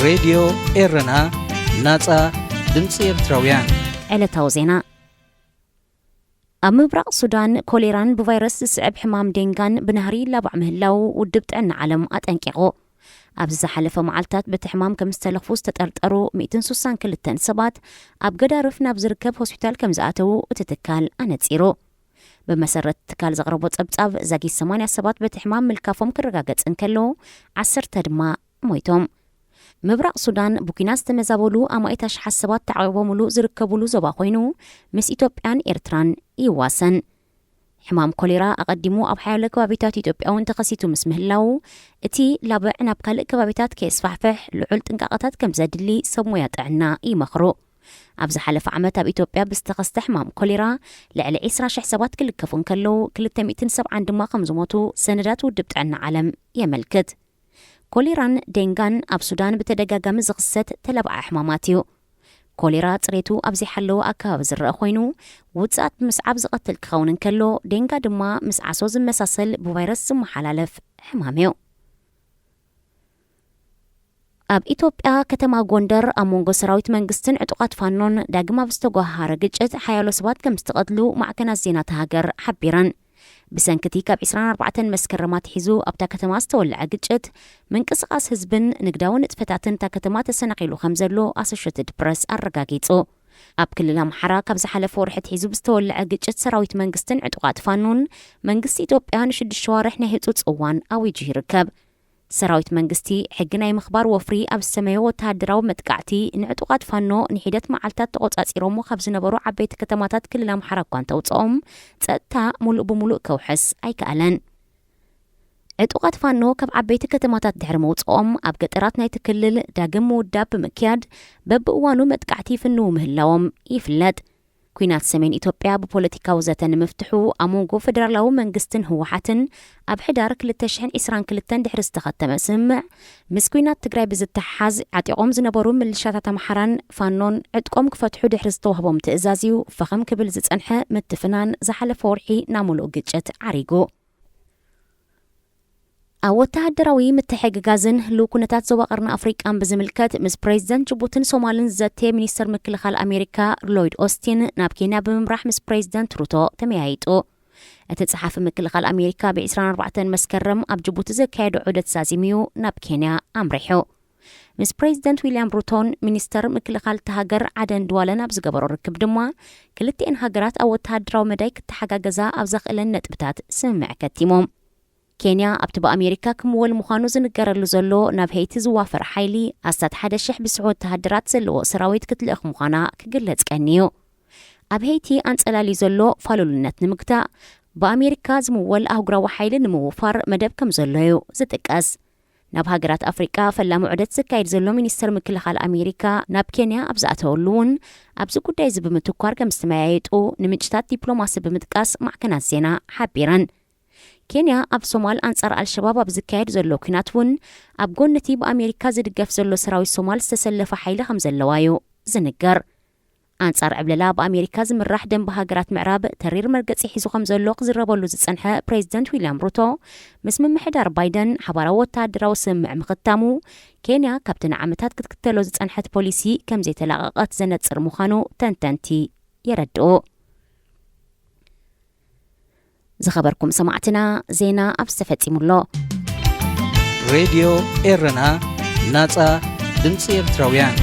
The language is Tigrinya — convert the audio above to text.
ሬድዮ ኤረና ናጻ ድምፂ ኤርትራውያን ዕለታዊ ዜና ኣብ ምብራቕ ሱዳን ኮሌራን ብቫይረስ ዝስዕብ ሕማም ዴንጋን ብናህሪ ላባዕ ምህላው ውድብ ጥዕና ዓለም ኣጠንቂቑ። ኣብዚ ዝሓለፈ መዓልታት በቲ ሕማም ከም ዝተለኽፉ ዝተጠርጠሩ 162 ሰባት ኣብ ገዳርፍ ናብ ዝርከብ ሆስፒታል ከም ዝኣተዉ እቲ ትካል ኣነፂሩ። ብመሰረት ትካል ዘቕረቦ ጸብጻብ ዛጊት 80 ሰባት በቲ ሕማም ምልካፎም ክረጋገጽ እንከሎ 10 ድማ ሞይቶም። ምብራቕ ሱዳን ቡኪና ዝተመዛበሉ ኣማኢት ኣሽሓት ሰባት ተዓቂቦምሉ ዝርከቡሉ ዞባ ኮይኑ ምስ ኢትዮጵያን ኤርትራን ይዋሰን። ሕማም ኮሌራ ኣቐዲሙ ኣብ ሓያሎ ከባቢታት ኢትዮጵያውን ተኸሲቱ ምስ ምህላው እቲ ላብዕ ናብ ካልእ ከባቢታት ከየስፋሕፍሕ ልዑል ጥንቃቐታት ከም ዘድሊ ሰብ ሞያ ጥዕና ይመኽሩ። ኣብ ዝሓለፈ ዓመት ኣብ ኢትዮጵያ ብዝተኸስተ ሕማም ኮሌራ ልዕሊ 20,000 ሰባት ክልከፉ እንከለዉ 270 ድማ ከም ዝሞቱ ሰነዳት ውድብ ጥዕና ዓለም የመልክት። ኮሌራን ዴንጋን ኣብ ሱዳን ብተደጋጋሚ ዝኽሰት ተለብዓ ሕማማት እዩ። ኮሌራ ጽሬቱ ኣብ ዘይሓለወ ኣከባቢ ዝረአ ኮይኑ ውፅኣት ብምስዓብ ዝቐትል ክኸውን እንከሎ ዴንጋ ድማ ምስ ዓሶ ዝመሳሰል ብቫይረስ ዝመሓላለፍ ሕማም እዩ። ኣብ ኢትዮጵያ ከተማ ጎንደር ኣብ መንጎ ሰራዊት መንግስትን ዕጡቓት ፋኖን ዳግም ኣብ ዝተጓሃረ ግጭት ሓያሎ ሰባት ከም ዝተቐትሉ ማዕከናት ዜና ሃገር ሓቢረን። ብሰንኪቲ ካብ 24 መስከረማት ሒዙ ኣብታ ከተማ ዝተወልዐ ግጭት ምንቅስቓስ ህዝብን ንግዳዊ ንጥፈታትን እታ ከተማ ተሰናኺሉ ከም ዘሎ ኣሶሽየትድ ፕረስ ኣረጋጊጹ። ኣብ ክልል ኣምሓራ ካብ ዝሓለፈ ወርሒ ሒዙ ብዝተወልዐ ግጭት ሰራዊት መንግስትን ዕጡቓት ፋኖን መንግስቲ ኢትዮጵያ ን6 ወርሒ ናይ ህፁፅ እዋን ኣዊጁ ይርከብ። ሰራዊት መንግስቲ ሕጊ ናይ ምኽባር ወፍሪ ኣብ ዝተመዮ ወተሃደራዊ መጥቃዕቲ ንዕጡቓት ፋኖ ንሒደት መዓልታት ተቆጻጺሮሞ ካብ ዝነበሩ ዓበይቲ ከተማታት ክልል ኣምሓራ እኳ እንተውፅኦም ጸጥታ ሙሉእ ብሙሉእ ከውሕስ ኣይከኣለን። ዕጡቓት ፋኖ ካብ ዓበይቲ ከተማታት ድሕሪ መውፅኦም ኣብ ገጠራት ናይቲ ክልል ዳግም ምውዳብ ብምክያድ በብእዋኑ መጥቃዕቲ ይፍንው ምህላዎም ይፍለጥ። ኩናት ሰሜን ኢትዮጵያ ብፖለቲካዊ ዘተ ንምፍትሑ ኣብ መንጎ ፌደራላዊ መንግስትን ህወሓትን ኣብ ሕዳር 2022 ድሕሪ ዝተኸተመ ስምምዕ ምስ ኩናት ትግራይ ብዝተሓሓዝ ዓጢቖም ዝነበሩ ምልሻታት ኣምሓራን ፋኖን ዕጥቆም ክፈትሑ ድሕሪ ዝተዋህቦም ትእዛዝ እዩ ፈኸም ክብል ዝጸንሐ ምትፍናን ዝሓለፈ ወርሒ ናብ ሙሉእ ግጭት ዓሪጉ። ኣብ ወተሃደራዊ ምትሕግጋዝን ህልው ኩነታት ዞባ ቀርኒ ኣፍሪቃን ብዝምልከት ምስ ፕሬዚደንት ጅቡትን ሶማልን ዘተ ሚኒስተር ምክልኻል ኣሜሪካ ሎይድ ኦስቲን ናብ ኬንያ ብምምራሕ ምስ ፕሬዚደንት ሩቶ ተመያይጡ። እቲ ጸሓፊ ምክልኻል ኣሜሪካ ብ24 መስከረም ኣብ ጅቡቲ ዘካየዱ ዑደት ዛዚምዩ ናብ ኬንያ ኣምሪሑ። ምስ ፕሬዚደንት ዊልያም ሩቶን ሚኒስተር ምክልኻል ተሃገር ዓደን ድዋለን ኣብ ዝገበሮ ርክብ ድማ ክልቲአን ሃገራት ኣብ ወተሃደራዊ መዳይ ክትሓጋገዛ ኣብ ዘኽእለን ነጥብታት ስምምዕ ከቲሞም። ኬንያ ኣብቲ ብኣሜሪካ ክምወል ምዃኑ ዝንገረሉ ዘሎ ናብ ሄይቲ ዝዋፈር ሓይሊ ኣስታት 1,000 ብስዑ ወተሃደራት ዘለዎ ሰራዊት ክትልእኽ ምዃና ክግለጽ ቀኒዩ። ኣብ ሄይቲ ኣንጸላሊ ዘሎ ፋሉልነት ንምግታእ ብኣሜሪካ ዝምወል ኣህጉራዊ ሓይሊ ንምውፋር መደብ ከም ዘሎ እዩ ዝጥቀስ። ናብ ሃገራት ኣፍሪቃ ፈላሚ ዑደት ዝካየድ ዘሎ ሚኒስተር ምክልኻል ኣሜሪካ ናብ ኬንያ ኣብ ዝኣተወሉ እውን ኣብዚ ጉዳይ እዚ ብምትኳር ከም ዝተመያየጡ ንምንጭታት ዲፕሎማሲ ብምጥቃስ ማዕከናት ዜና ሓቢረን። ኬንያ ኣብ ሶማል ኣንጻር ኣልሸባብ ኣብ ዝካየድ ዘሎ ኩናት እውን ኣብ ጎነቲ ብኣሜሪካ ዝድገፍ ዘሎ ሰራዊት ሶማል ዝተሰለፈ ሓይሊ ከም ዘለዋ እዩ ዝንገር። ኣንጻር ዕብለላ ብኣሜሪካ ዝምራሕ ደንቢ ሃገራት ምዕራብ ተሪር መርገጺ ሒዙ ከም ዘሎ ክዝረበሉ ዝጸንሐ ፕሬዚደንት ዊልያም ሩቶ ምስ ምምሕዳር ባይደን ሓባራዊ ወተሃደራዊ ስምምዕ ምኽታሙ ኬንያ ካብቲ ንዓመታት ክትክተሎ ዝጸንሐት ፖሊሲ ከም ዘይተላቐቐት ዘነጽር ምዃኑ ተንተንቲ የረድኡ። ዝኸበርኩም ሰማዕትና ዜና ኣብ ዝተፈጺሙሎ ሬድዮ ኤረና ናጻ ድምፂ ኤርትራውያን